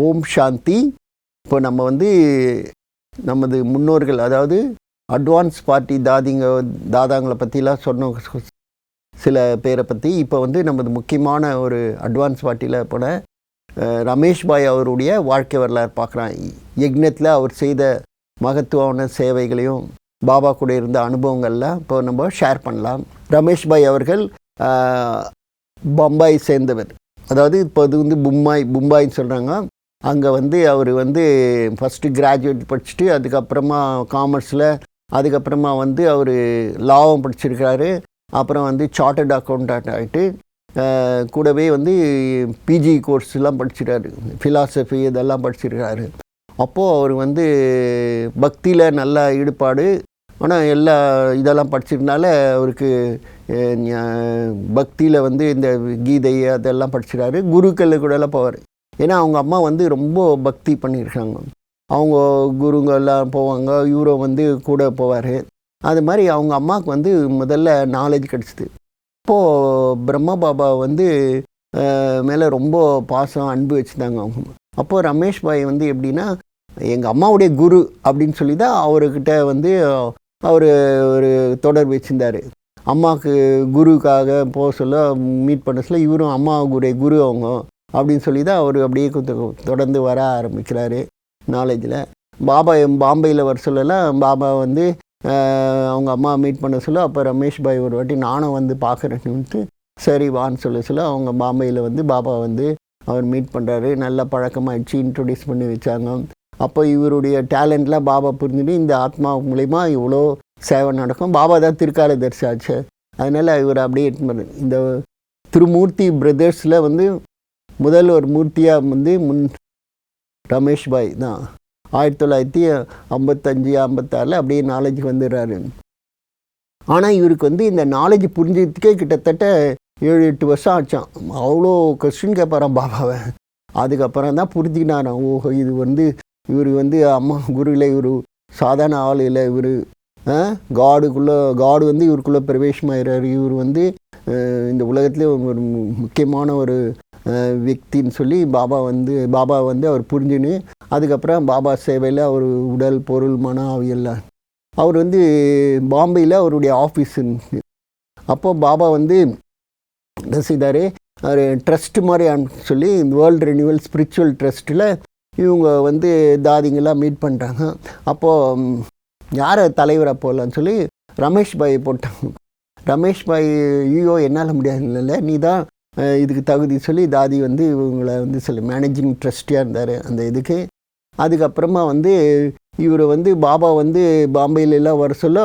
ஓம் சாந்தி. இப்போ நம்ம வந்து நமது முன்னோர்கள், அதாவது அட்வான்ஸ் பார்ட்டி தாதாங்களை பற்றிலாம் சொன்ன சில பேரை பற்றி, இப்போ வந்து நமது முக்கியமான ஒரு அட்வான்ஸ் பார்ட்டியில் போன ரமேஷ் பாய் அவருடைய வாழ்க்கை வரலாறு பார்க்குறான். யக்னத்தில் அவர் செய்த மகத்துவமான சேவைகளையும் பாபா கூட இருந்த அனுபவங்கள்லாம் இப்போ நம்ம ஷேர் பண்ணலாம். ரமேஷ் பாய் அவர்கள் பம்பாய் சேர்ந்தவர். அதாவது இப்போ அது வந்து மும்பாய்ன்னு சொல்கிறாங்க. அங்கே வந்து அவர் வந்து ஃபஸ்ட்டு கிராஜுவேட் படிச்சுட்டு அதுக்கப்புறமா காமர்ஸில், அதுக்கப்புறமா வந்து அவர் லாவும் படிச்சிருக்காரு. அப்புறம் வந்து சார்ட்டர்ட் அக்கௌண்டன்ட் ஆகிட்டு கூடவே வந்து பிஜி கோர்ஸ்லாம் படிச்சிருக்காரு, ஃபிலாசபி இதெல்லாம் படிச்சிருக்காரு. அப்போது அவர் வந்து பக்தியில் நல்ல ஈடுபாடு. ஆனால் எல்லா இதெல்லாம் படிச்சிருந்தால அவருக்கு பக்தியில் வந்து இந்த கீதை அதெல்லாம் படிச்சிருக்காரு. குருக்கள் கூடலாம் போவார். ஏன்னா அவங்க அம்மா வந்து ரொம்ப பக்தி பண்ணியிருக்காங்க. அவங்க குருங்கெல்லாம் போவாங்க, இவரை வந்து கூட போவார். அது மாதிரி அவங்க அம்மாவுக்கு வந்து முதல்ல நாலேஜ் கிடச்சிது. அப்போது பிரம்மா பாபா வந்து மேலே ரொம்ப பாசம் அன்பு வச்சுருந்தாங்க அவங்க. அப்போது ரமேஷ் பாய் வந்து எப்படின்னா, எங்கள் அம்மாவுடைய குரு அப்படின்னு சொல்லி தான் அவர்கிட்ட வந்து அவர் ஒரு தொடர்பு வச்சுருந்தார். அம்மாவுக்கு குருக்காக போக சொல்ல, மீட் பண்ண சொல்ல, இவரும் அம்மாவுடைய குரு அவங்க அப்படின்னு சொல்லி தான் அவர் அப்படியே தொடர்ந்து வர ஆரம்பிக்கிறாரு நாலேஜில். பாபா பாம்பேயில் வர சொல்லலாம். பாபா வந்து அவங்க அம்மா மீட் பண்ண சொல்ல, அப்போ ரமேஷ் பாய் ஒரு வாட்டி நானும் வந்து பார்க்குறேன்னுட்டு சரி வான்னு சொல்ல அவங்க பாம்பேயில் வந்து பாபா வந்து அவர் மீட் பண்ணுறாரு. நல்ல பழக்கமாகிடுச்சு, இன்ட்ரொடியூஸ் பண்ணி வச்சாங்க. அப்போ இவருடைய டேலண்ட்லாம் பாபா புரிஞ்சுட்டு இந்த ஆத்மா மூலிமா இவ்வளோ சேவை நடக்கும். பாபா தான் திருக்காலதர்சி ஆச்சு. அதனால் இவர் அப்படியே இந்த திருமூர்த்தி பிரதர்ஸில் வந்து முதல் ஒரு மூர்த்தியாக வந்து ரமேஷ் பாய் தான் 1955-56 அப்படியே நாலேஜுக்கு வந்துடுறாரு. ஆனால் இவருக்கு வந்து இந்த நாலேஜ் புரிஞ்சதுக்கே கிட்டத்தட்ட 7-8 வருஷம் ஆச்சான். அவ்வளோ கொஸ்டின் கேட்பாரான் பாபாவை. அதுக்கப்புறம் தான் புரிஞ்சுக்கினாரான், ஓஹோ இது வந்து இவர் வந்து அம்மா குருவில் இவர் சாதாரண ஆள் இல்லை, இவர் காடு வந்து இவருக்குள்ளே பிரவேசமாகிறார், இவர் வந்து இந்த உலகத்துலேயே ஒரு முக்கியமான ஒரு व्यक्तिன்னு சொல்லி பாபா வந்து அவர் புரிஞ்சுன்னு அதுக்கப்புறம் பாபா சேவையில் அவர் உடல் பொருள் மன அவையெல்லாம் அவர் வந்து பாம்பேயில் அவருடைய ஆஃபீஸ் இருந்துச்சு. அப்போது பாபா வந்து என்ன செய்தார், அவர் ட்ரஸ்ட் மாதிரி சொல்லி வேர்ல்டு ரெனியூவல் ஸ்பிரிச்சுவல் ட்ரஸ்ட்டில் இவங்க வந்து தாதிங்கெல்லாம் மீட் பண்ணுறாங்க. அப்போது யாரை தலைவராக போடலான்னு சொல்லி ரமேஷ் பாயை போட்டாங்க. ரமேஷ் பாய் ஐயோ என்னால் முடியாது இல்லை, நீ தான் இதுக்கு தகுதி சொல்லி தாதி வந்து இவங்களை வந்து சில மேனேஜிங் ட்ரஸ்டியாக இருந்தார் அந்த இதுக்கு. அதுக்கப்புறமா வந்து இவர் வந்து பாபா வந்து பாம்பேயிலெல்லாம் வர சொல்ல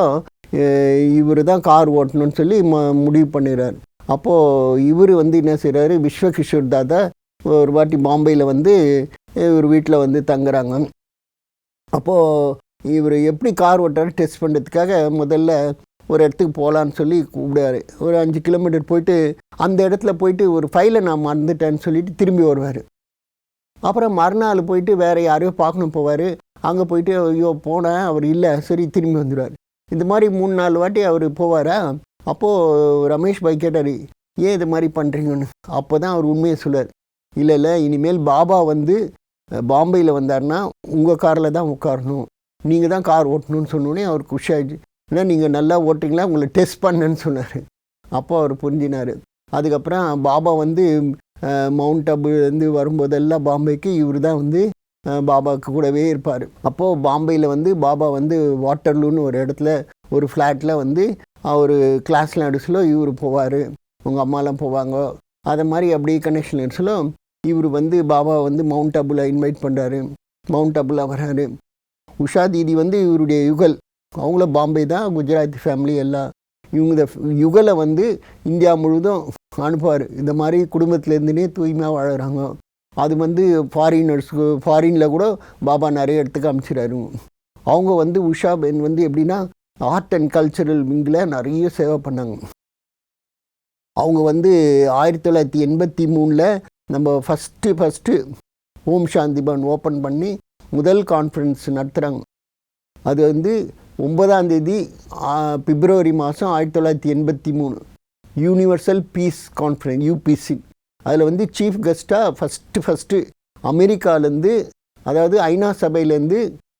இவர் தான் கார் ஓட்டணும்னு சொல்லி முடிவு பண்ணிடுறார். அப்போது இவர் வந்து என்ன செய்கிறாரு, விஸ்வகிஷோர் தாதா ஒரு வாட்டி பாம்பேயில் வந்து இவர் வீட்டில் வந்து தங்குறாங்க. அப்போது இவர் எப்படி கார் ஓட்டுறாரு டெஸ்ட் பண்ணுறதுக்காக முதல்ல ஒரு இடத்துக்கு போகலான்னு சொல்லி கூப்பிடுவார். ஒரு 5 கிலோமீட்டர் போயிட்டு அந்த இடத்துல போயிட்டு ஒரு ஃபைலை நான் மறந்துட்டேன்னு சொல்லிட்டு திரும்பி வருவார். அப்புறம் மறுநாள் போயிட்டு வேறு யாரையோ பார்க்கணும் போவார். அங்கே போயிட்டு ஐயோ போனேன், அவர் இல்லை, சரி திரும்பி வந்துடுவார். இந்த மாதிரி 3-4 வாட்டி அவர் போவாரா. அப்போது ரமேஷ் பாய் கேட்டார், ஏன் இது மாதிரி பண்ணுறீங்கன்னு. அப்போ தான் அவர் உண்மையை சொல்லுவார், இல்லை இனிமேல் பாபா வந்து பாம்பேயில் வந்தார்னா உங்கள் காரில் தான் உட்காரணும், நீங்கள் தான் கார் ஓட்டணும்னு சொன்னோடனே அவருக்கு குஷியாகிடுச்சு. ஏன்னா நீங்கள் நல்லா ஓட்டுறீங்களா, உங்களை டெஸ்ட் பண்ணேன்னு சொன்னார். அப்போ அவர் புரிஞ்சினார். அதுக்கப்புறம் பாபா வந்து மவுண்ட் அபுலேருந்து வரும்போதெல்லாம் பாம்பேக்கு இவர் தான் வந்து பாபாவுக்கு கூடவே இருப்பார். அப்போது பாம்பேயில் வந்து பாபா வந்து வாட்டர்லூன்னு ஒரு இடத்துல ஒரு ஃப்ளாட்டில் வந்து அவர் கிளாஸில் நடுசில் இவர் போவார், உங்கள் அம்மாலாம் போவாங்க. அதை மாதிரி அப்படியே கனெக்ஷன் நடுசில் இவர் வந்து பாபா வந்து மவுண்ட் அபுவில் இன்வைட் பண்ணுறாரு. மவுண்ட் அபுவில் வர்றாரு. உஷா தீதி வந்து இவருடைய யுகல், அவங்கள பாம்பே தான், குஜராத்தி ஃபேமிலி எல்லாம். இவங்க இந்த யுகலை வந்து இந்தியா முழுதும் அனுப்புவார். இந்த மாதிரி குடும்பத்துலேருந்துனே தூய்மையாக வாழறாங்க. அது வந்து ஃபாரினில் கூட பாபா நிறைய இடத்துக்கு அனுப்பிச்சிடாரு. அவங்க வந்து உஷா பென் வந்து எப்படின்னா ஆர்ட் அண்ட் கல்ச்சரல் விங்கில் நிறைய சேவை பண்ணாங்க. அவங்க வந்து 1983 நம்ம ஃபஸ்ட்டு ஓம் சாந்தி பவன் ஓப்பன் பண்ணி முதல் கான்ஃபரன்ஸ் நடத்துகிறாங்க. அது வந்து 9ஆம் தேதி பிப்ரவரி மாதம் 1983 யூனிவர்சல் பீஸ் கான்ஃபரன்ஸ் UPC. அதில் வந்து சீஃப் கெஸ்ட்டாக ஃபஸ்ட்டு அமெரிக்காலேருந்து, அதாவது ஐநா சபையிலேருந்து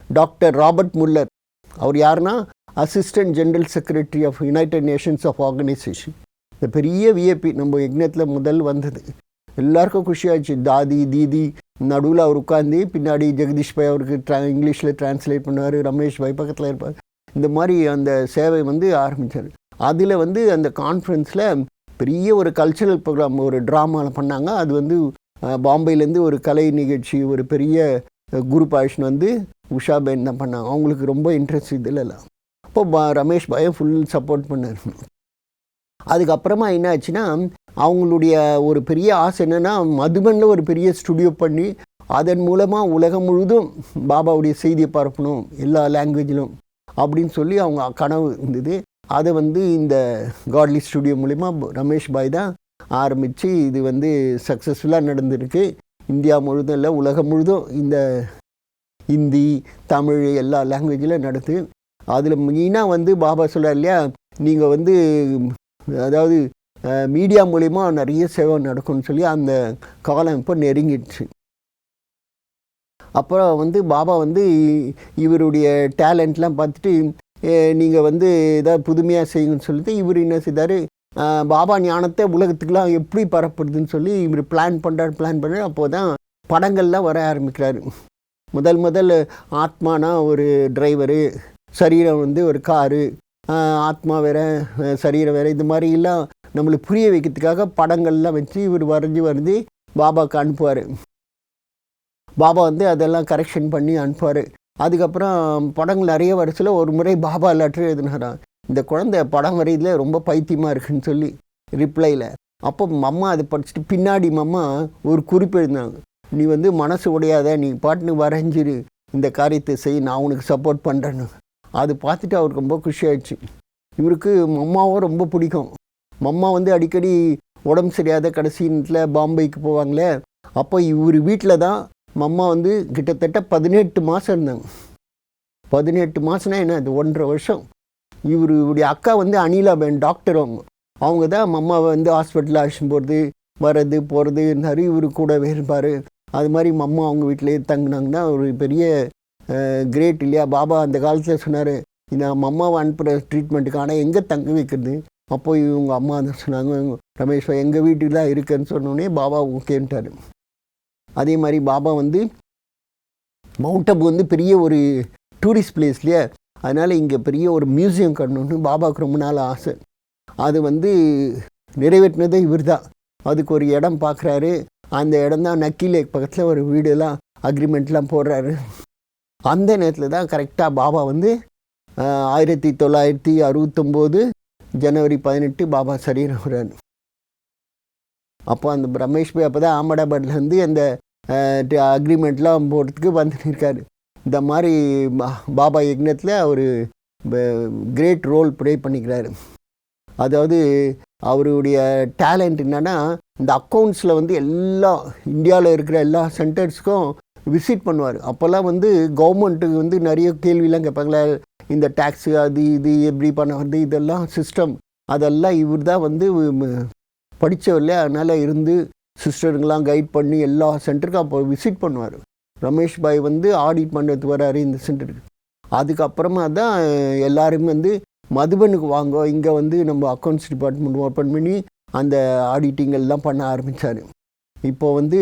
டாக்டர் ராபர்ட் முல்லர், அவர் யாருன்னா assistant general secretary of United Nations of organisation, இந்த பெரிய விஐபி நம்ம யக்ஞத்தில் முதல் வந்தது. எல்லாருக்கும் குஷியாச்சு. தாதி தீதி நடுவில் அவர் உட்காந்து, பின்னாடி ஜெகதீஷ் பாய் அவருக்கு இங்கிலீஷில் டிரான்ஸ்லேட் பண்ணுவார், ரமேஷ் பாய் பக்கத்தில் இருப்பார். இந்த மாதிரி அந்த சேவை வந்து ஆரம்பித்தார். அதில் வந்து அந்த கான்ஃபரன்ஸில் பெரிய ஒரு கல்ச்சுரல் ப்ரோக்ராம், ஒரு ட்ராமாவில் பண்ணாங்க. அது வந்து பாம்பேலேருந்து ஒரு கலை நிகழ்ச்சி, ஒரு பெரிய குரூப் ஆக்ஷன் வந்து உஷாபேன் தான் பண்ணாங்க. அவங்களுக்கு ரொம்ப இன்ட்ரெஸ்ட் இதிலெல்லாம். அப்போ ரமேஷ் பாயை ஃபுல் சப்போர்ட் பண்ணார். அதுக்கப்புறமா என்ன ஆச்சுன்னா, அவங்களுடைய ஒரு பெரிய ஆசை என்னென்னா, மதுபனில் ஒரு பெரிய ஸ்டுடியோ பண்ணி அதன் மூலமாக உலகம் முழுதும் பாபாவுடைய செய்தியை பரப்பணும் எல்லா லாங்குவேஜிலும் அப்படின்னு சொல்லி அவங்க கனவு இருந்தது. அதை வந்து இந்த காட்லி ஸ்டுடியோ மூலிமா ரமேஷ் பாய் தான் ஆரம்பித்து இது வந்து சக்ஸஸ்ஃபுல்லாக நடந்திருக்கு. இந்தியா முழுதும் இல்லை, உலகம் முழுதும் இந்த ஹிந்தி தமிழ் எல்லா லாங்குவேஜில் நடக்குது. அதில் மெயினாக வந்து பாபா சொல்கிறார் இல்லையா, நீங்கள் வந்து அதாவது மீடியா மூலிமா நிறைய சேவை நடக்கும்னு சொல்லி அந்த காலம் இப்போ நெருங்கிடுச்சு. அப்புறம் வந்து பாபா வந்து இவருடைய டேலண்ட்லாம் பார்த்துட்டு, நீங்கள் வந்து ஏதாவது புதுமையாக செய்யுங்கன்னு சொல்லிட்டு இவர் என்ன செய்தார், பாபா ஞானத்தை உலகத்துக்கெலாம் எப்படி பரப்புறதுன்னு சொல்லி இவர் பிளான் பண்ணுறாரு. அப்போது தான் படங்கள்லாம் வர ஆரம்பிக்கிறாரு. முதல் ஆத்மானா ஒரு டிரைவரு, சரீரம் வந்து ஒரு காரு, ஆத்மா வேறு சரீரம் வேறு, இந்த மாதிரிலாம் நம்மளுக்கு புரிய வைக்கிறதுக்காக படங்கள்லாம் வச்சு இவர் வரைஞ்சி பாபாவுக்கு அனுப்புவார். பாபா வந்து அதெல்லாம் கரெக்ஷன் பண்ணி அனுப்புவார். அதுக்கப்புறம் படங்கள் நிறைய வருஷத்தில் ஒரு முறை பாபா லெட்டர் எழுதினாராம், இந்த குழந்தை படம் வரையில ரொம்ப பைத்தியமாக இருக்குன்னு சொல்லி ரிப்ளையில். அப்போ அம்மா அதை படிச்சுட்டு பின்னாடி அம்மா ஒரு குறிப்பு எழுதினாங்க, நீ வந்து மனசு உடையாத, நீ பாட்டுன்னு வரைஞ்சிரு, இந்த காரியத்தை செய், நான் உனக்கு சப்போர்ட் பண்ணுறேன்னு. அது பார்த்துட்டு அவருக்கு ரொம்ப குஷியாயிடுச்சு. இவருக்கு மம்மாவும் ரொம்ப பிடிக்கும். மம்மா வந்து அடிக்கடி உடம்பு சரியாத கடைசி நேரத்தில் பாம்பேக்கு போவாங்களே, அப்போ இவர் வீட்டில் தான் மம்மா வந்து கிட்டத்தட்ட 18 மாதம் இருந்தாங்க. 18 மாதம்னா என்ன, அது 1.5 வருஷம். இவருடைய அக்கா வந்து அனிலாபேன் டாக்டர், அவங்க தான் மம்மாவை வந்து ஹாஸ்பிட்டலில் அழைச்சிட்டு போகிறது வர்றது போகிறது நிறைய இவர் கூடவே இருப்பார். அது மாதிரி மம்மா அவங்க வீட்டிலே தங்கினாங்கன்னா ஒரு பெரிய கிரேட் இல்லையா. பாபா அந்த காலத்தில் சொன்னார், இந்த மம்மாவை அனுப்புகிற ட்ரீட்மெண்ட்டுக்கு ஆனால் எங்கே தங்க வைக்கிறது. அப்போ இவங்க அம்மா தான் சொன்னாங்க, ரமேஷ் எங்கள் வீட்டுக்கு தான் இருக்குன்னு சொன்னோடனே பாபா ஓகேன்ட்டார். அதே மாதிரி பாபா வந்து மவுண்ட் அபு வந்து பெரிய ஒரு டூரிஸ்ட் பிளேஸ் இல்லையா, அதனால் இங்கே பெரிய ஒரு மியூசியம் கட்டணுன்னு பாபாவுக்கு ரொம்ப நாள் ஆசை. அது வந்து நிறைவேற்றினதே இவர் தான். அதுக்கு ஒரு இடம் பார்க்குறாரு. அந்த இடம் தான் நக்கி லேக் பக்கத்தில் ஒரு வீடெல்லாம் அக்ரிமெண்ட்லாம் போடுறாரு. அந்த நேரத்தில் தான் கரெக்டாக பாபா வந்து 1969 ஜனவரி 18 பாபா சரீரம் வர்றாரு. அப்போ அந்த ரமேஷ் பாய் அப்போ தான் அகமதாபாத்லேருந்து அந்த அக்ரிமெண்ட்லாம் போடுறதுக்கு வந்துருக்காரு. இந்த மாதிரி பாபா யக்ஞத்தில் அவர் கிரேட் ரோல் ப்ளே பண்ணிக்கிறாரு. அதாவது அவருடைய டேலண்ட் என்னென்னா, இந்த அக்கௌண்ட்ஸில் வந்து எல்லா இந்தியாவில் இருக்கிற எல்லா சென்டர்ஸுக்கும் விசிட் பண்ணுவார். அப்போல்லாம் வந்து கவர்மெண்ட்டுக்கு வந்து நிறைய கேள்வியெலாம் கேட்பாங்களே, இந்த டேக்ஸு அது இது எப்படி பண்ண வருது, இதெல்லாம் சிஸ்டம், அதெல்லாம் இவர் தான் வந்து படித்தவர்ல. அதனால் இருந்து சிஸ்டருங்கெலாம் கைட் பண்ணி எல்லா சென்டருக்கும் அப்போ விசிட் பண்ணுவார். ரமேஷ் பாய் வந்து ஆடிட் பண்ணுறதுக்கு வராரு இந்த சென்டருக்கு. அதுக்கப்புறமா தான் எல்லாருமே வந்து மதுபனுக்கு வாங்க, இங்கே வந்து நம்ம அக்கௌண்ட்ஸ் டிபார்ட்மெண்ட் ஓப்பன் பண்ணி அந்த ஆடிட்டிங் எல்லாம் பண்ண ஆரம்பித்தார். இப்போ வந்து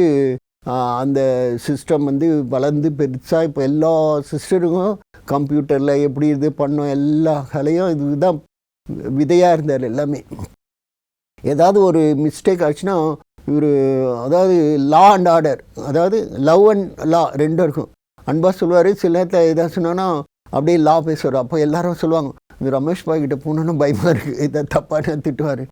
அந்த சிஸ்டம் வந்து வளர்ந்து பெருசாக இப்போ எல்லா சிஸ்டருக்கும் கம்ப்யூட்டரில் எப்படி இது பண்ணோம் எல்லா கலையும் இதுதான் விதையாக இருந்தார் எல்லாமே. ஏதாவது ஒரு மிஸ்டேக் ஆச்சுன்னா இவர், அதாவது லா அண்ட் ஆர்டர், அதாவது லவ் அண்ட் லா ரெண்டும் இருக்கும். அன்பாக சொல்லுவார். சில நேரத்தில் எதாவது சொன்னோன்னா அப்படியே லா பேசுவார். அப்போ எல்லாரும் சொல்லுவாங்க, இந்த ரமேஷ் பாய் கிட்ட போனோன்னா பயமாக இருக்குது, இதை தப்பான திட்டுவார்.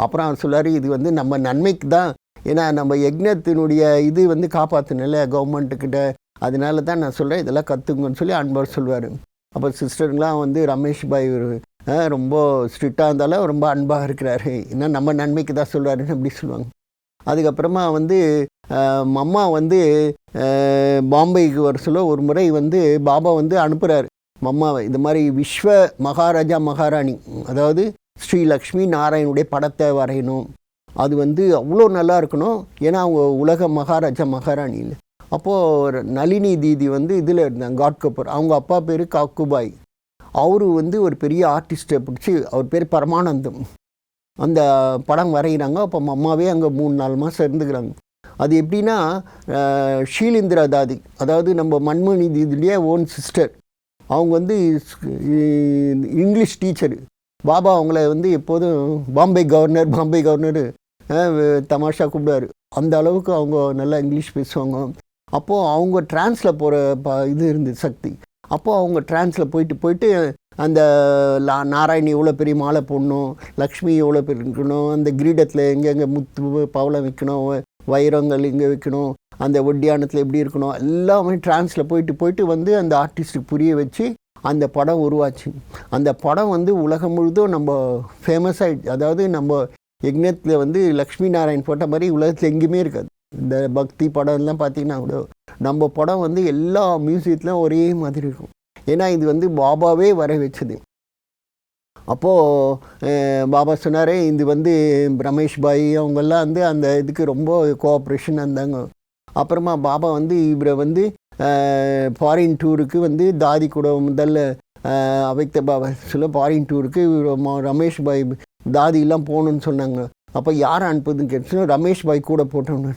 அப்புறம் அவர் சொல்லுவார், இது வந்து நம்ம நன்மைக்கு தான், ஏன்னா நம்ம யக்ஞத்தினுடைய இது வந்து காப்பாற்றணும்ல கவர்மெண்ட்டுக்கிட்ட, அதனால தான் நான் சொல்கிறேன், இதெல்லாம் கற்றுங்கன்னு சொல்லி அன்பார் சொல்லுவார். அப்போ சிஸ்டருங்களாம் வந்து ரமேஷ் பாய் ரொம்ப ஸ்ட்ரிக்டாக இருந்தாலும் ரொம்ப அன்பாக இருக்கிறாரு, ஏன்னா நம்ம நன்மைக்கு தான் சொல்கிறாருன்னு அப்படி சொல்லுவாங்க. அதுக்கப்புறமா வந்து மம்மா வந்து பாம்பேக்கு வர சொல்ல ஒரு முறை வந்து பாபா வந்து அனுப்புகிறார் மம்மாவை. இந்த மாதிரி விஸ்வ மகாராஜா மகாராணி, அதாவது ஸ்ரீ லக்ஷ்மி நாராயணுடைய படத்தை வரையணும், அது வந்து அவ்வளோ நல்லா இருக்கணும், ஏன்னா அவங்க உலக மகாராஜா மகாராணி இல்லை. அப்போது நளினி தீதி வந்து இதில் இருந்தாங்க, காட் கபூர். அவங்க அப்பா பேர் காக்குபாய். அவரு வந்து ஒரு பெரிய ஆர்டிஸ்ட்டை பிடிச்சி, அவர் பேர் பரமானந்தம். அந்த படம் வரைகிறாங்க. அப்போ அம்மாவே அங்கே 3-4 மாதம் இருந்துக்கிறாங்க. அது எப்படின்னா, ஷீலிந்திரா தாதி, அதாவது நம்ம மண்மணி தீதிலேயே ஓன் சிஸ்டர். அவங்க வந்து இங்கிலீஷ் டீச்சரு. பாபா அவங்கள வந்து எப்போதும் பாம்பே கவர்னர் தமாஷா கூப்பிடுவார். அந்த அளவுக்கு அவங்க நல்லா இங்கிலீஷ் பேசுவாங்க. அப்போது அவங்க டிரான்ஸில் போகிற இது இருந்தது சக்தி. அப்போது அவங்க டிரான்ஸில் போயிட்டு அந்த நாராயணி எவ்வளோ பெரிய மாலை போடணும், லக்ஷ்மி எவ்வளோ பெரிய இருக்கணும், அந்த கிரீடத்தில் எங்கெங்கே முத்து பவளம் வைக்கணும், வைரங்கள் இங்கே வைக்கணும், அந்த ஒட்டியானத்தில் எப்படி இருக்கணும், எல்லாமே டிரான்ஸில் போயிட்டு வந்து அந்த ஆர்டிஸ்ட்டுக்கு புரிய வச்சு அந்த படம் உருவாச்சு. அந்த படம் வந்து உலகம் முழுதும் நம்ம ஃபேமஸ் ஆகிடுச்சு. அதாவது நம்ம யக்ஞத்தில் வந்து லக்ஷ்மி நாராயண் போட்ட மாதிரி உலகத்தில் எங்கேயுமே இருக்காது. இந்த பக்தி படம்லாம் பார்த்தீங்கன்னா கூட நம்ம படம் வந்து எல்லா மியூசியத்துலையும் ஒரே மாதிரி இருக்கும். ஏன்னா இது வந்து பாபாவே வர வச்சது. அப்போது பாபா சொன்னார், இது வந்து ரமேஷ் பாய் அவங்கெல்லாம் வந்து அந்த இதுக்கு ரொம்ப கோஆப்ரேஷன் இருந்தாங்க. அப்புறமா பாபா வந்து இவரை வந்து ஃபாரின் டூருக்கு வந்து தாதி கூட முதல்ல அவைத்த பாபா சொல்ல ஃபாரின் டூருக்கு ரமேஷ் பாய் தாதியெல்லாம் போகணுன்னு சொன்னாங்க. அப்போ யார் அனுப்புதுன்னு கேட்டுச்சுன்னா ரமேஷ் பாய் கூட போட்டோன்னு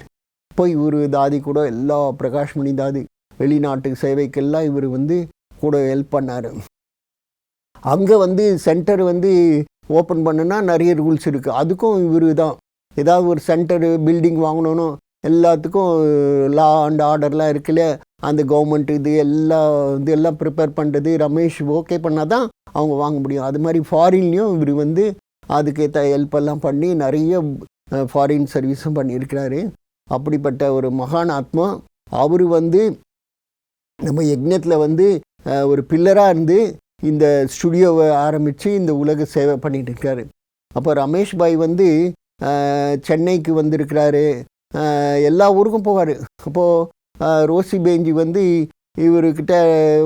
போய் இவர் தாதி கூட எல்லா பிரகாஷ்மணி தாதி வெளிநாட்டு சேவைக்கெல்லாம் இவர் வந்து கூட ஹெல்ப் பண்ணார். அங்கே வந்து சென்டர் வந்து ஓப்பன் பண்ணுன்னா நிறைய ரூல்ஸ் இருக்குது. அதுக்கும் இவர் தான் ஏதாவது ஒரு சென்டரு பில்டிங் வாங்கணும், எல்லாத்துக்கும் லா அண்ட் ஆர்டர்லாம் இருக்குல்ல, அந்த கவர்மெண்ட் இதெல்லாம் ப்ரிப்பேர் பண்ணுறது ரமேஷ் ஓகே பண்ணால் தான் அவங்க வாங்க முடியும். அது மாதிரி ஃபாரின்லேயும் இவர் வந்து அதுக்கேற்ற ஹெல்ப்பெல்லாம் பண்ணி நிறைய ஃபாரின் சர்வீஸும் பண்ணியிருக்கிறாரு. அப்படிப்பட்ட ஒரு மகான் ஆத்மா. அவர் வந்து நம்ம யக்ஞத்தில் வந்து ஒரு பில்லராக இருந்து இந்த ஸ்டுடியோவை ஆரம்பித்து இந்த உலக சேவை பண்ணிகிட்டு இருக்காரு. அப்போ ரமேஷ் பாய் வந்து சென்னைக்கு வந்திருக்கிறாரு, எல்லா ஊருக்கும் போவார். அப்போது ரோசி பேஞ்சி வந்து இவர்கிட்ட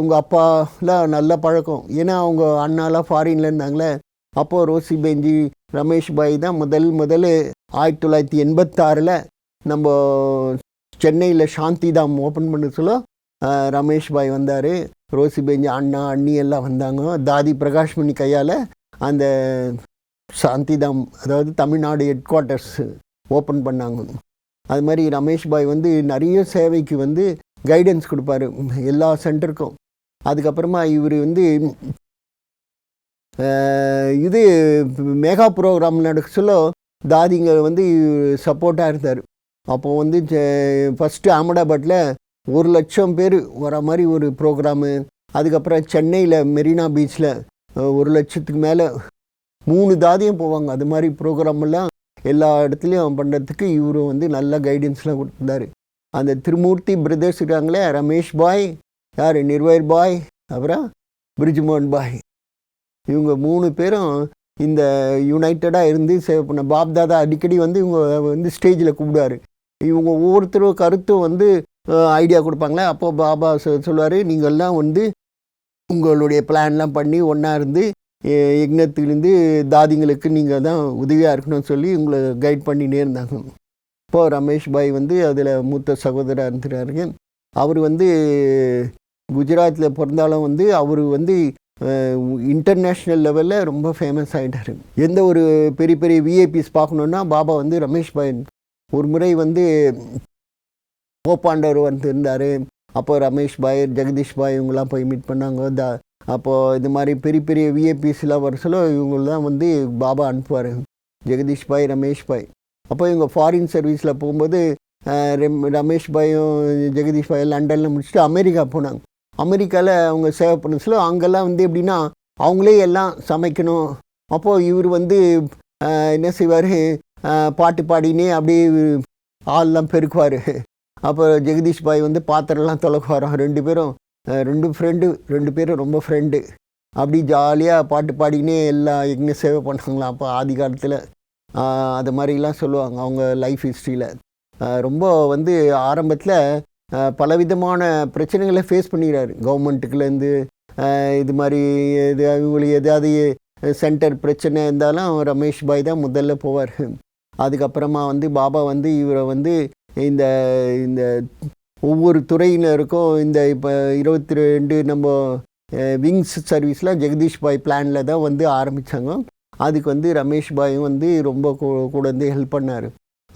உங்கள் அப்பாலாம் நல்ல பழக்கம், ஏன்னா அவங்க அண்ணாலாம் ஃபாரினில் இருந்தாங்களே. அப்போது ரோசி பேஞ்சி ரமேஷ் பாய் தான் முதல் 1986 நம்ம சென்னையில் சாந்தி தாம் ஓப்பன் பண்ண சொல்ல ரமேஷ் பாய் வந்தார். ரோசி பேஞ்சி அண்ணா அண்ணி எல்லாம் வந்தாங்க. தாதி பிரகாஷ்மணி கையால் அந்த சாந்தி தாம், அதாவது தமிழ்நாடு ஹெட் குவார்ட்டர்ஸ் ஓப்பன் பண்ணாங்க. அது மாதிரி ரமேஷ் பாய் வந்து நிறைய சேவைக்கு வந்து கைடன்ஸ் கொடுப்பாரு எல்லா சென்டருக்கும். அதுக்கப்புறமா இவர் வந்து இது மெகா ப்ரோக்ராம் நடக்க சொல்ல தாதிங்க வந்து சப்போர்ட்டாக இருந்தார். அப்போது வந்து ஃபஸ்ட்டு அகமதாபாத்தில் 1,00,000 பேர் வர மாதிரி ஒரு ப்ரோக்ராமு. அதுக்கப்புறம் சென்னையில் மெரினா பீச்சில் 1,00,000க்கு மேலே 3 தாதியும் போவாங்க. அது மாதிரி ப்ரோக்ராமெல்லாம் எல்லா இடத்துலையும் பண்ணுறதுக்கு இவர் வந்து நல்ல கைடன்ஸ்லாம் கொடுத்துருந்தார். அந்த திருமூர்த்தி பிரதர்ஸ் இருக்காங்களே, ரமேஷ் பாய், யார் நிர்வயர் பாய், அப்புறம் பிரிஜ்மோகன் பாய், இவங்க 3 பேரும் இந்த யுனைட்டடாக இருந்து சேவை பண்ண. பாப்தாதா அடிக்கடி வந்து இவங்க வந்து ஸ்டேஜில் கூப்பிடுவார். இவங்க ஒவ்வொருத்தரும் கருத்தும் வந்து ஐடியா கொடுப்பாங்களே. அப்போது பாபா சொல்லுவார், நீங்கள்லாம் வந்து உங்களுடைய பிளான்லாம் பண்ணி ஒன்றா இருந்து யக்ஞத்துலேருந்து தாதிங்களுக்கு நீங்கள் தான் உதவியாக இருக்கணும்னு சொல்லி உங்களை கைட் பண்ணினே இருந்தாங்க. இப்போது ரமேஷ் பாய் வந்து அதில் மூத்த சகோதரராக இருந்துறாருங்க. அவர் வந்து குஜராத்தில் பிறந்தாலும் வந்து அவர் வந்து இன்டர்நேஷ்னல் லெவலில் ரொம்ப ஃபேமஸ் ஆகிட்டார். எந்த ஒரு பெரிய பெரிய விஐபிஸ் பார்க்கணுன்னா பாபா வந்து ரமேஷ் பாய். ஒரு முறை வந்து போப்பாண்டவர் வந்து இருந்தார். அப்போ ரமேஷ் பாய், ஜெகதீஷ் பாய் இவங்கெல்லாம் போய் மீட் பண்ணாங்க. அப்போது இது மாதிரி பெரிய பெரிய விஐபிஸ்லாம் வர சொல்ல இவங்கெல்லாம் வந்து பாபா அனுப்புவார், ஜெகதீஷ் பாய், ரமேஷ் பாய். அப்போ இவங்க ஃபாரின் சர்வீஸில் போகும்போது ரமேஷ் பாயும் ஜெகதீஷ் பாய் லண்டனில் முடிச்சுட்டு அமெரிக்கா போனாங்க. அமெரிக்காவில் அவங்க சேவை பண்ண சொல்ல அங்கெல்லாம் வந்து எப்படின்னா அவங்களே எல்லாம் சமைக்கணும். அப்போது இவர் வந்து என்ன செய்வார், பாட்டு பாடினே அப்படியே ஆள்லாம் பெருக்குவார். அப்போ ஜெகதீஷ் பாய் வந்து பாத்திரம்லாம் தொலைக்குவாராம். 2 பேரும் 2 பேரும் ரொம்ப ஃப்ரெண்டு. அப்படி ஜாலியாக பாட்டு பாடினே எல்லா யக்ஞ சேவை பண்ணாங்களாம். அப்போ ஆதி காலத்தில் அது மாதிரிலாம் சொல்லுவாங்க அவங்க லைஃப் ஹிஸ்ட்ரியில். ரொம்ப வந்து ஆரம்பத்தில் பலவிதமான பிரச்சனைகளை ஃபேஸ் பண்ணிக்கிறாரு. கவர்மெண்ட்டுக்குலேருந்து இது மாதிரி இவங்களுக்கு எதாவது சென்டர் பிரச்சனை இருந்தாலும் ரமேஷ் பாய் தான் முதல்ல போவார். அதுக்கப்புறமா வந்து பாபா வந்து இவரை வந்து இந்த இந்த ஒவ்வொரு துறையினருக்கும் இந்த இப்போ 22 நம்ம விங்ஸ் சர்வீஸில் ஜெகதீஷ் பாய் பிளானில் தான் வந்து ஆரம்பித்தாங்க. அதுக்கு வந்து ரமேஷ் பாயும் வந்து ரொம்ப கூட வந்து ஹெல்ப் பண்ணார்.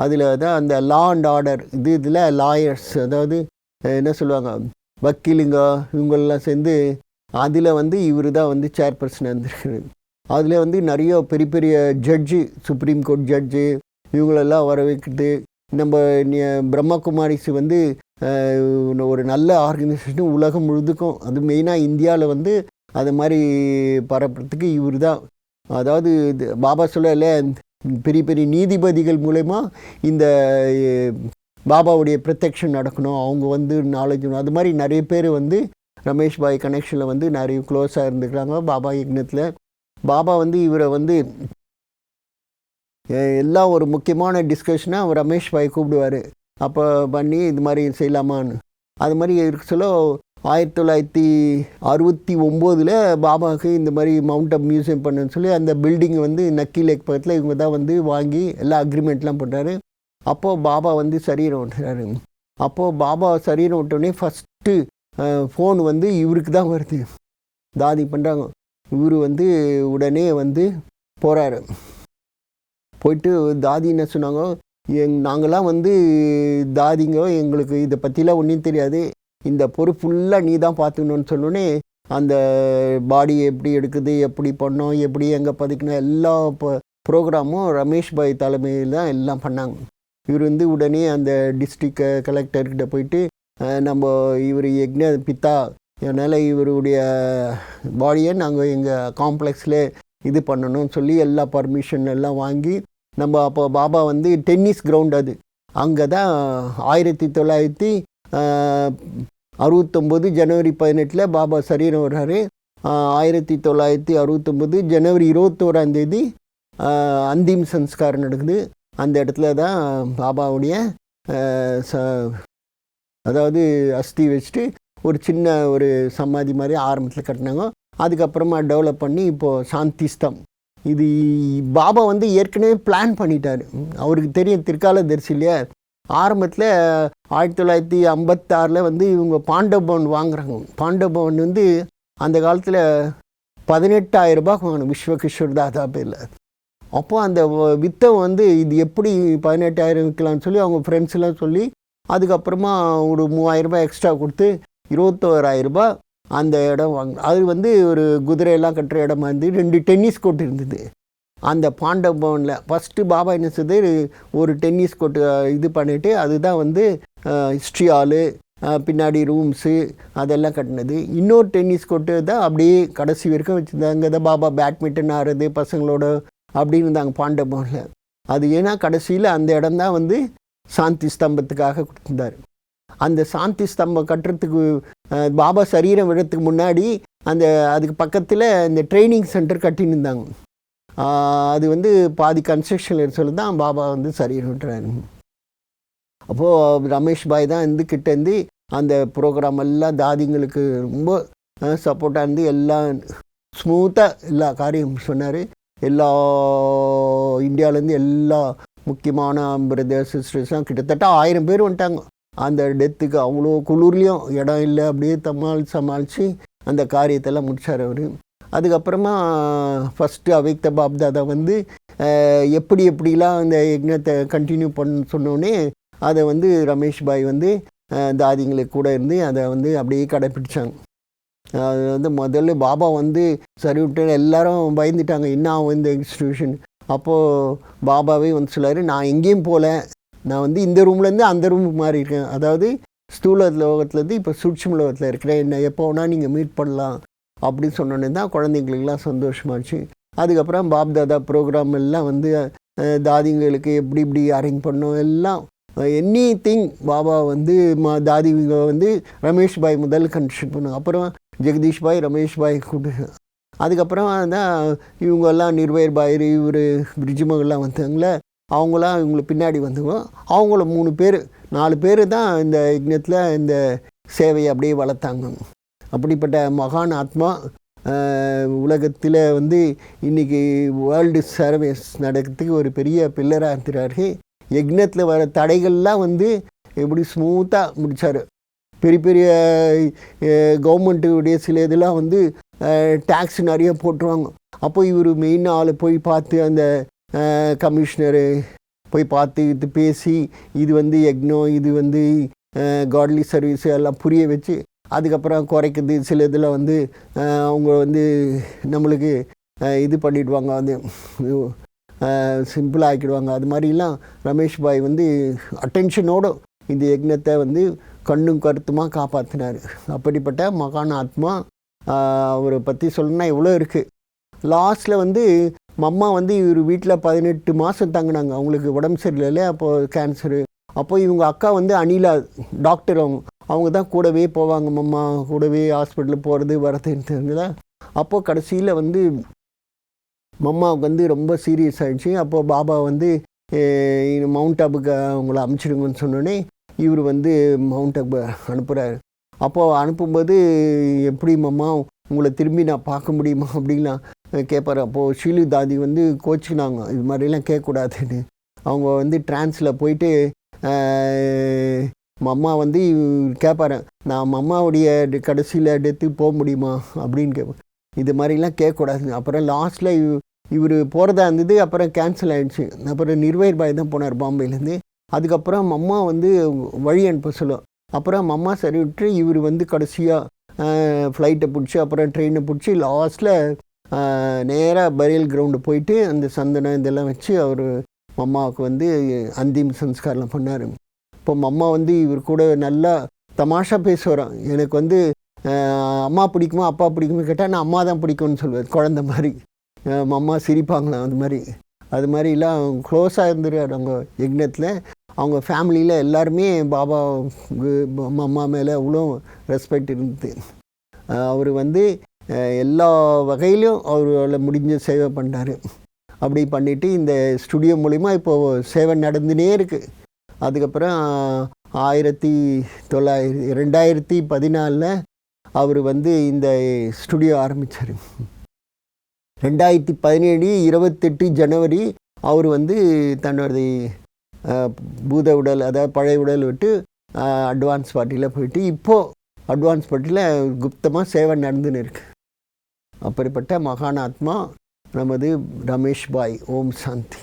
அதில் தான் அந்த லா அண்ட் ஆர்டர் இதில் லாயர்ஸ், அதாவது என்ன சொல்லுவாங்க, வக்கீலுங்க இவங்களெலாம் சேர்ந்து அதில் வந்து இவர் தான் வந்து சேர்பர்சன் இருந்திருக்காரு. அதில் வந்து நிறைய பெரிய பெரிய ஜட்ஜு, சுப்ரீம் கோர்ட் ஜட்ஜு இவங்களெல்லாம் வர வைக்கிட்டு, நம்ம பிரம்மகுமாரிஸ் வந்து ஒரு நல்ல ஆர்கனைசேஷன் உலகம் முழுதுக்கும், அது மெயினாக இந்தியாவில் வந்து அது மாதிரி பரப்புறதுக்கு இவர் தான். அதாவது பாபா சொல்லல, பெரிய பெரிய நீதிபதிகள் மூலமா இந்த பாபாவுடைய ப்ரொடெக்ஷன் நடக்கணும், அவங்க வந்து நாலேஜ், அது மாதிரி நிறைய பேர் வந்து ரமேஷ் பாய் கனெக்ஷனில் வந்து நிறைய க்ளோஸாக இருந்துக்கிறாங்க பாபா யக்னத்தில். பாபா வந்து இவரை வந்து எல்லாம் ஒரு முக்கியமான டிஸ்கஷனாக ரமேஷ் பாய் கூப்பிடுவார். அப்போ பண்ணி இது மாதிரி செய்யலாமான்னு அது மாதிரி இருக்க சொல்ல 1969 பாபாவுக்கு இந்த மாதிரி மவுண்ட் அப் மியூசியம் பண்ணுன்னு சொல்லி அந்த பில்டிங் வந்து நக்கி லேக் பக்கத்தில் இவங்க தான் வந்து வாங்கி எல்லா அக்ரிமெண்ட்லாம் பண்ணுறாரு. அப்போது பாபா வந்து சரீரம் விட்டுறாரு. அப்போது பாபா சரீரம் விட்டோடனே ஃபஸ்ட்டு ஃபோன் வந்து இவருக்கு தான் வருது. தாதி பண்ணுறாங்க. இவர் வந்து உடனே வந்து போகிறாரு. போயிட்டு தாதி என்ன சொன்னாங்க, நாங்களாம் வந்து தாதிங்க, எங்களுக்கு இதை பற்றிலாம் ஒன்றும் தெரியாது, இந்த பொறுப்பு ஃபுல்லாக நீ தான் பார்த்துக்கணுன்னு சொன்னோன்னே அந்த பாடியை எப்படி எடுக்குது, எப்படி பண்ணோம், எப்படி எங்கே பதிக்கணும், எல்லா ப்ரோக்ராமும் ரமேஷ் பாய் தலைமையில் தான் எல்லாம் பண்ணாங்க. இவர் வந்து உடனே அந்த டிஸ்ட்ரிக்ட் கலெக்டர்கிட்ட போயிட்டு, நம்ம இவர் யக்ன பித்தா, அதனால் இவருடைய பாடியை நாங்கள் எங்கள் காம்ப்ளெக்ஸில் இது பண்ணணும்னு சொல்லி எல்லா பர்மிஷன் எல்லாம் வாங்கி, நம்ம அப்போ பாபா வந்து டென்னிஸ் கிரவுண்ட், அது அங்கே தான் 1969 ஜனவரி 18 பாபா சரீரம் வர்றாரு. 1969 ஜனவரி 21 அந்திம் சன்ஸ்காரம் நடக்குது. அந்த இடத்துல தான் பாபாவுடைய அதாவது அஸ்தி வச்சுட்டு ஒரு சின்ன ஒரு சமாதி மாதிரி ஆரம்பத்தில் கட்டினாங்க. அதுக்கப்புறமா டெவலப் பண்ணி இப்போது சாந்தி ஸ்தம். இது பாபா வந்து ஏற்கனவே பிளான் பண்ணிட்டார். அவருக்கு தெரியும் திருக்காலதரிசி இல்லையா. ஆரம்பத்தில் 1956 வந்து இவங்க பாண்டவ் பவன் வாங்குறாங்க. பாண்டவ் பவன் வந்து அந்த காலத்தில் 18,000 ரூபாய்க்கு வாங்கணும், விஸ்வகிஷோர் தாதா பேரில். அப்போது அந்த வித்தை வந்து இது எப்படி 18,000 விற்கலான்னு சொல்லி அவங்க ஃப்ரெண்ட்ஸ்லாம் சொல்லி, அதுக்கப்புறமா ஒரு 3,000 ரூபாய் எக்ஸ்ட்ரா கொடுத்து 21,000 ரூபாய் அந்த இடம் வாங்க. அது வந்து ஒரு குதிரையெல்லாம் கட்டுற இடமா இருந்து 2 டென்னிஸ் கோர்ட் இருந்தது அந்த பாண்டவ் பவனில். ஃபஸ்ட்டு பாபா என்ன செய்து ஒரு டென்னிஸ் கோர்ட்டு இது பண்ணிவிட்டு, அதுதான் வந்து ஹிஸ்ட்ரி ஹாலு, பின்னாடி ரூம்ஸு அதெல்லாம் கட்டினது. இன்னொரு டென்னிஸ் கோர்ட்டு தான் அப்படியே கடைசி வரைக்கும் வச்சுருந்தாங்க. அங்கே தான் பாபா பேட்மிண்டன் ஆடுறது பசங்களோட அப்படின்னு இருந்தாங்க பாண்டவ் பவனில். அது ஏன்னா கடைசியில் அந்த இடம் தான் வந்து சாந்தி ஸ்தம்பத்துக்காக கொடுத்துருந்தார். அந்த சாந்தி ஸ்தம்பம் கட்டுறதுக்கு பாபா சரீரம் விடுறதுக்கு முன்னாடி அதுக்கு பக்கத்தில் இந்த ட்ரைனிங் சென்டர் கட்டின்னு இருந்தாங்க. அது வந்து பாதி கன்ஸ்ட்ரக்ஷனில் சொல்லி தான் பாபா வந்து சரீரம் விட்டுறாரு. அப்போது ரமேஷ் பாய் தான் கிட்டேருந்து அந்த ப்ரோக்ராம் எல்லாம் தாதிங்களுக்கு ரொம்ப சப்போர்ட்டாக இருந்து எல்லாம் ஸ்மூத்தாக எல்லா காரியம் சொன்னார். எல்லா இந்தியாவிலேருந்து எல்லா முக்கியமான பிரதர்ஸ் சிஸ்டர்ஸ்லாம் கிட்டத்தட்ட 1000 பேர் வந்துட்டாங்க அந்த டெத்துக்கு. அவ்வளோ குளிர்லேயும் இடம் இல்லை, அப்படியே சமாளித்து அந்த காரியத்தெல்லாம் முடித்தார் அவர். அதுக்கப்புறமா ஃபஸ்ட்டு அவைக்த பாப்தாதா வந்து எப்படிலாம் அந்த யக்னத்தை கண்டினியூ பண்ண சொன்னோன்னே அதை வந்து ரமேஷ் பாய் வந்து தாதிங்களுக்கு கூட இருந்து அதை வந்து அப்படியே கடைப்பிடிச்சாங்க. அது வந்து முதல்ல பாபா வந்து சரி விட்டு எல்லாரும் பயந்துட்டாங்க, என்ன ஆகும் இந்த இன்ஸ்டிடியூஷன். அப்போது பாபாவே வந்து சொல்லார், நான் எங்கேயும் போகல, நான் வந்து இந்த ரூம்லேருந்து அந்த ரூமுக்கு மாறி இருக்கேன், அதாவது ஸ்தூல லோகத்துலேருந்து இப்போ சூட்சும லோகத்தில் இருக்கிறேன், என்ன எப்போ வேணால் நீங்கள் மீட் பண்ணலாம் அப்படின்னு சொன்னோன்னே தான் குழந்தைங்களுக்கெல்லாம் சந்தோஷமாச்சு. அதுக்கப்புறம் பாப்தாதா ப்ரோக்ராம் எல்லாம் வந்து தாதிங்களுக்கு எப்படி அரேஞ்ச் பண்ணோம் எல்லாம் எனி திங் பாபா வந்து தாதிங்க வந்து ரமேஷ் பாய் முதல் கண்டிஷன் பண்ணுவாங்க. அப்புறம் ஜெகதீஷ் பாய் ரமேஷ் பாய் கூப்பிட்டு அதுக்கப்புறம் தான் இவங்கெல்லாம் நிர்வயர் பாய் இவர் பிரிஜுமகள்லாம் வந்தாங்களே, அவங்களாம் இவங்களுக்கு பின்னாடி வந்துங்க. அவங்கள 4 பேர் தான் இந்த யக்னத்தில் இந்த சேவையை அப்படியே வளர்த்தாங்க. அப்படிப்பட்ட மகான் ஆத்மா உலகத்தில் வந்து இன்றைக்கி வேர்ல்டு சர்வீஸ் நடக்கிறதுக்கு ஒரு பெரிய பில்லராக இருக்கிறாரு. யக்னத்தில் வர தடைகள்லாம் வந்து எப்படி ஸ்மூத்தாக முடித்தார். பெரிய பெரிய கவர்மெண்ட்டுடைய சில இதெல்லாம் வந்து டேக்ஸ் நிறைய போட்டுருவாங்க. அப்போ இவர் மெயின் ஆளை போய் பார்த்து அந்த கமிஷனரு போய் பார்த்து இது பேசி இது வந்து யக்னோ இது வந்து காட்லி சர்வீஸு எல்லாம் புரிய வச்சு அதுக்கப்புறம் குறைக்குது. சில இதில் வந்து அவங்க வந்து நம்மளுக்கு இது பண்ணிவிடுவாங்க, வந்து சிம்பிளாக ஆக்கிடுவாங்க. அது மாதிரிலாம் ரமேஷ் பாய் வந்து அட்டென்ஷனோடு இந்த யக்னத்தை வந்து கண்ணும் கருத்துமாக காப்பாற்றினார். அப்படிப்பட்ட மகான் ஆத்மா. அவரை பற்றி சொல்லணுன்னா எவ்வளோ இருக்குது. லாஸ்ட்டில் வந்து மம்மா வந்து இவர் வீட்டில் 18 மாதம் தங்கினாங்க. அவங்களுக்கு உடம்பு சரியில்லை, அப்போது கேன்சரு. அப்போ இவங்க அக்கா வந்து அனிலா டாக்டர், அவங்க தான் கூடவே போவாங்க, மம்மா கூடவே ஹாஸ்பிட்டலுக்கு போகிறது வரதுன்னு. அப்போது கடைசியில் வந்து மம்மாவுக்கு வந்து ரொம்ப சீரியஸ் ஆகிடுச்சு. அப்போது பாபா வந்து மவுண்ட் ஆபுக்கு அவங்கள அனுப்பிச்சிடுங்கன்னு சொன்னோடனே இவர் வந்து மவுண்ட் ஆபு அனுப்புகிறாரு. அப்போது அனுப்பும்போது எப்படி மம்மா உங்களை திரும்பி நான் பார்க்க முடியுமா அப்படின்லாம் கேட்பார். அப்போது ஷீலு தாதி வந்து கோச்சிக்கினாங்க, இது மாதிரிலாம் கேட்கக்கூடாதுன்னு. அவங்க வந்து டிரான்ஸில் போயிட்டு மம்மா வந்து கேட்பாரு, நான் மம்மாவுடைய கடைசியில் டெத்துக்கு போக முடியுமா அப்படின்னு கேட்பேன். இது மாதிரிலாம் கேட்கக்கூடாது. அப்புறம் லாஸ்ட்டில் இவர் போகிறதா இருந்தது, அப்புறம் கேன்சல் ஆகிடுச்சு. அப்புறம் நிர்வைர் பாய் தான் போனார் பாம்பேலேருந்து. அதுக்கப்புறம் மம்மா வந்து வழி அனுப்ப சொல்லும். அப்புறம் மம்மா சரி விட்டு இவர் வந்து கடைசியாக ஃப்ளைட்டை பிடிச்சி அப்புறம் ட்ரெயினை பிடிச்சி லாஸ்ட்டில் நேராக பரியல் கிரவுண்டு போயிட்டு அந்த சந்தனம் இதெல்லாம் வச்சு அவர் மம்மாவுக்கு வந்து அந்திம் சம்ஸ்காரம் பண்ணார். இப்போ மம்மா வந்து இவர் கூட நல்லா தமாஷா பேசுவாராம். எனக்கு வந்து அம்மா பிடிக்குமா அப்பா பிடிக்குமா கேட்டால் நான் அம்மா தான் பிடிக்கும்னு சொல்லுவேன், குழந்த மாதிரி. மம்மா சிரிப்பாங்களாம். அது மாதிரிலாம் க்ளோஸாக இருந்துருக்கார் அவங்க யக்னத்தில். அவங்க ஃபேமிலியில் எல்லாருமே பாபா மம்மா மேலே அவ்வளோ ரெஸ்பெக்ட் இருந்தது. அவர் வந்து எல்லா வகையிலும் அவரால் முடிஞ்ச சேவை பண்ணார். அப்படி பண்ணிவிட்டு இந்த ஸ்டுடியோ மூலிமா இப்போது சேவை நடந்துனே இருக்குது. அதுக்கப்புறம் 2014 அவர் வந்து இந்த ஸ்டுடியோ ஆரம்பித்தார். 2017 28 ஜனவரி அவர் வந்து தன்னுடைய பூத உடல், அதாவது பழைய உடல் விட்டு அட்வான்ஸ் பார்ட்டியில் போயிட்டு இப்போது அட்வான்ஸ் பார்ட்டியில் குப்தமாக சேவை நடந்துன்னு இருக்குது. அப்படிப்பட்ட மகான் ஆத்மா நமது ரமேஷ் பாய். ஓம் சாந்தி.